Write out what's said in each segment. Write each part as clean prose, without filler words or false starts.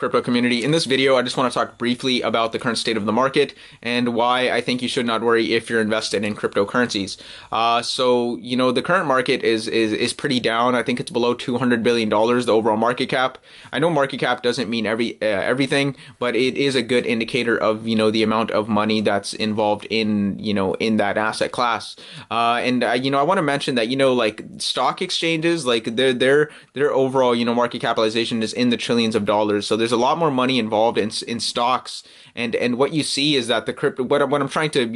Crypto community. In this video, I just want to talk briefly about the current state of the market and why I think you should not worry if you're invested in cryptocurrencies. The current market is pretty down. I think it's below $200 billion, the overall market cap. I know market cap doesn't mean everything, but it is a good indicator of, the amount of money that's involved in that asset class. I want to mention that, like stock exchanges, like their overall, market capitalization is in the trillions of dollars. So there's a lot more money involved in stocks, and what you see is that the crypto. What I'm trying to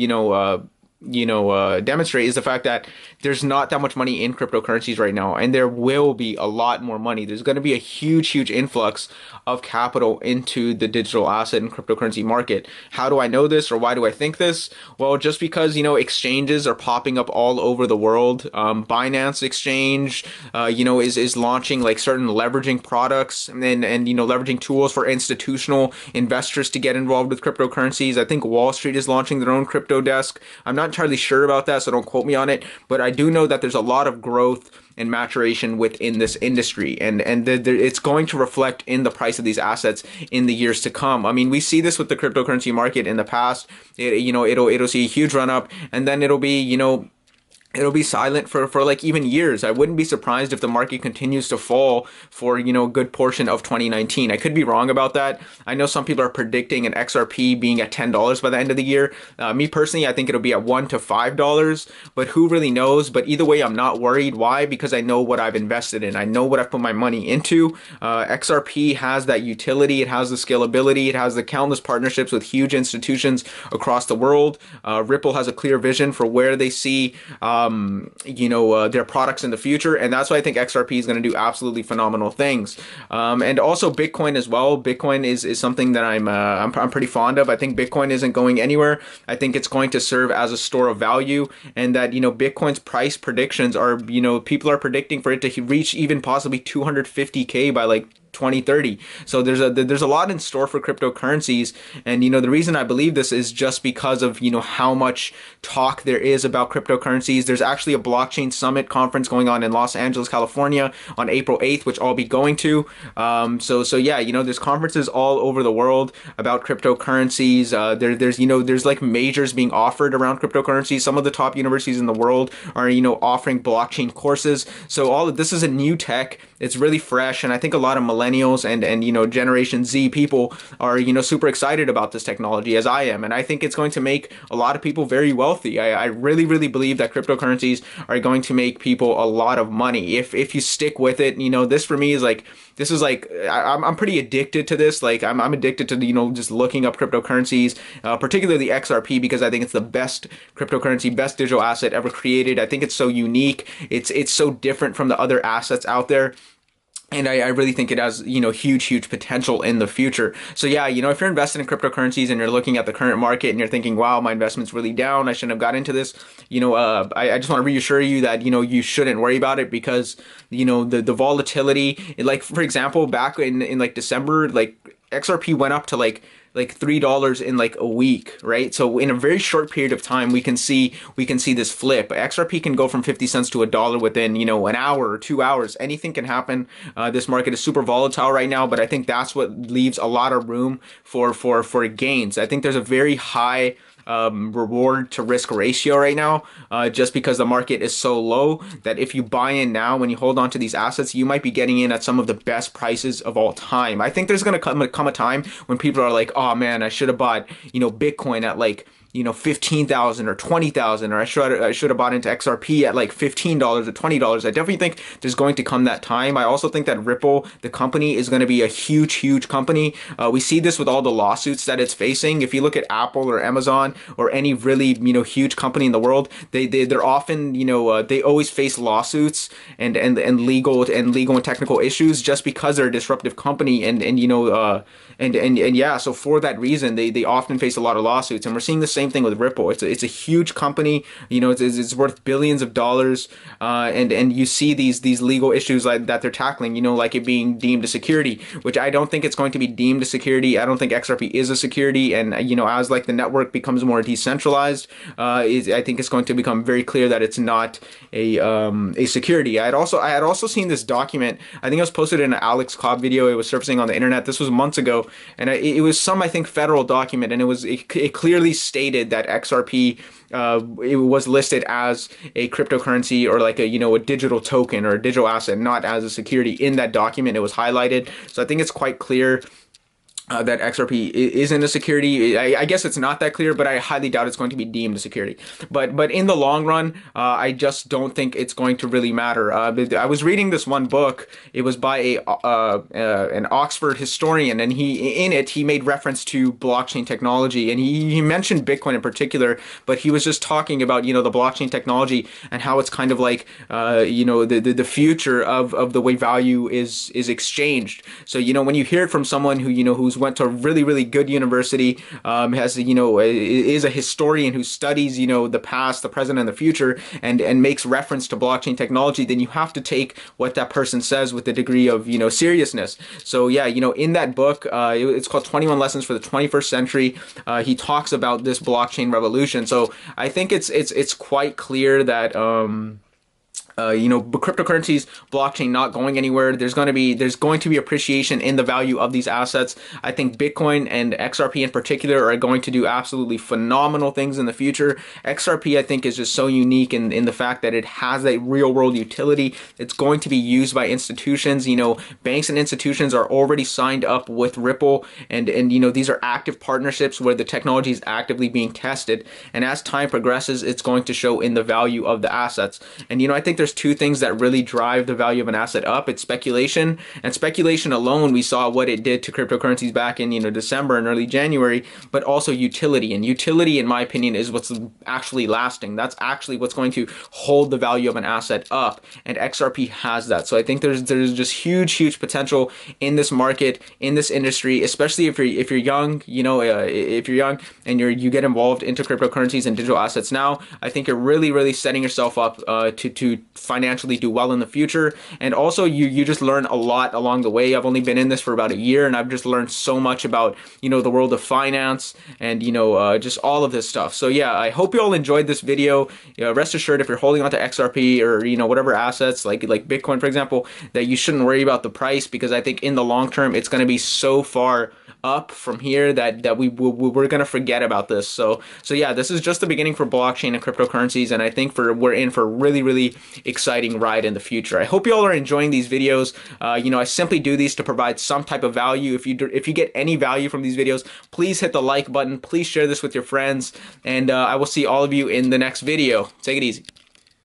demonstrate is the fact that there's not that much money in cryptocurrencies right now, and there will be a lot more money. There's going to be a huge influx of capital into the digital asset and cryptocurrency market. How do I know this, or why do I think this? Well, just because exchanges are popping up all over the world. Binance Exchange, is launching like certain leveraging products and leveraging tools for institutional investors to get involved with cryptocurrencies. I think Wall Street is launching their own crypto desk. I'm not entirely sure about that, so don't quote me on it, but I do know that there's a lot of growth and maturation within this industry, and it's going to reflect in the price of these assets in the years to come. I mean, we see this with the cryptocurrency market in the past. It'll see a huge run up, and then it'll be silent for like even years. I wouldn't be surprised if the market continues to fall for, a good portion of 2019. I could be wrong about that. I know some people are predicting an XRP being at $10 by the end of the year. Me personally, I think it'll be at $1 to $5, but who really knows? But either way, I'm not worried. Why? Because I know what I've invested in. I know what I've put my money into. XRP has that utility. It has the scalability. It has the countless partnerships with huge institutions across the world. Ripple has a clear vision for where they see their products in the future, and that's why I think XRP is going to do absolutely phenomenal things. And also Bitcoin as well. Bitcoin is something that I'm pretty fond of. I think Bitcoin isn't going anywhere. I think it's going to serve as a store of value, and that Bitcoin's price predictions are people are predicting for it to reach even possibly 250K by like 2030. So there's a lot in store for cryptocurrencies, and the reason I believe this is just because of how much talk there is about cryptocurrencies. There's actually a blockchain summit conference going on in Los Angeles, California on April 8th, which I'll be going to. There's conferences all over the world about cryptocurrencies. There's like majors being offered around cryptocurrencies. Some of the top universities in the world are offering blockchain courses. So all of this is a new tech. It's really fresh, and I think a lot of millennials and Generation Z people are super excited about this technology, as I am, and I think it's going to make a lot of people very wealthy. I really believe that cryptocurrencies are going to make people a lot of money if you stick with it. This for me is like I'm pretty addicted to this. Like I'm addicted to just looking up cryptocurrencies, particularly XRP, because I think it's the best cryptocurrency, best digital asset ever created. I think it's so unique. It's so different from the other assets out there. And I really think it has, huge potential in the future. So yeah, if you're invested in cryptocurrencies and you're looking at the current market and you're thinking, wow, my investment's really down, I shouldn't have got into this, I just want to reassure you that, you shouldn't worry about it, because, the volatility, like, for example, back in like December, like XRP went up to like $3 in like a week, right? So in a very short period of time, we can see this flip. XRP can go from 50 cents to $1 within an hour or 2 hours. Anything can happen. This market is super volatile right now, but I think that's what leaves a lot of room for gains. I think there's a very high reward to risk ratio right now, just because the market is so low that if you buy in now, when you hold on to these assets, you might be getting in at some of the best prices of all time. I think there's going to come a time when people are like, oh man, I should have bought Bitcoin at like 15,000 or 20,000, or I should have bought into XRP at like $15 or $20. I definitely think there's going to come that time. I also think that Ripple, the company, is going to be a huge company. We see this with all the lawsuits that it's facing. If you look at Apple or Amazon or any really huge company in the world, they're often they always face lawsuits and legal and technical issues just because they're a disruptive company, and yeah, so for that reason they often face a lot of lawsuits, and we're seeing the same same thing with Ripple. It's a huge company. You know, it's worth billions of dollars, and you see these legal issues like that they're tackling. You know, like it being deemed a security, which I don't think it's going to be deemed a security. I don't think XRP is a security, and you know, as like the network becomes more decentralized, I think it's going to become very clear that it's not a security. I had also seen this document. I think it was posted in an Alex Cobb video. It was surfacing on the internet. This was months ago, and it was some, I think, federal document, and it clearly stated that XRP it was listed as a cryptocurrency or like a, you know, a digital token or a digital asset, not as a security. In that document, it was highlighted. So I think it's quite clear that XRP isn't a security. I guess it's not that clear, but I highly doubt it's going to be deemed a security. But in the long run, I just don't think it's going to really matter. I was reading this one book. It was by an Oxford historian, and he made reference to blockchain technology, and he mentioned Bitcoin in particular, but he was just talking about, you know, the blockchain technology and how it's kind of like you know, the future of the way value is exchanged. So, you know, when you hear it from someone who, you know, who's went to a really good university, has, you know, is a historian who studies, you know, the past, the present, and the future, and makes reference to blockchain technology, then you have to take what that person says with a degree of, you know, seriousness. So yeah, you know, in that book, it's called 21 Lessons for the 21st Century. He talks about this blockchain revolution. So I think it's quite clear that you know, cryptocurrencies, blockchain not going anywhere. There's going to be appreciation in the value of these assets. I think Bitcoin and XRP in particular are going to do absolutely phenomenal things in the future. XRP, I think, is just so unique in the fact that it has a real world utility. It's going to be used by institutions. You know, banks and institutions are already signed up with Ripple, and you know, these are active partnerships where the technology is actively being tested. And as time progresses, it's going to show in the value of the assets. And you know, I think there's two things that really drive the value of an asset up. It's speculation, and speculation alone, we saw what it did to cryptocurrencies back in, you know, December and early January, but also utility. And utility, in my opinion, is what's actually lasting. That's actually what's going to hold the value of an asset up, and XRP has that. So I think there's just huge potential in this market, in this industry, especially if you're young. You know, if you're young and you get involved into cryptocurrencies and digital assets now, I think you're really setting yourself up to financially do well in the future. And also you just learn a lot along the way. I've only been in this for about a year, and I've just learned so much about, you know, the world of finance and, you know, just all of this stuff. So yeah, I hope you all enjoyed this video. You know, rest assured, if you're holding on to XRP or, you know, whatever assets like Bitcoin, for example, that you shouldn't worry about the price, because I think in the long term it's going to be so far up from here that we're gonna forget about this. So yeah, this is just the beginning for blockchain and cryptocurrencies, and I think we're in for a really exciting ride in the future. I hope you all are enjoying these videos. You know, I simply do these to provide some type of value. If you get any value from these videos, please hit the like button. Please share this with your friends, and I will see all of you in the next video. Take it easy.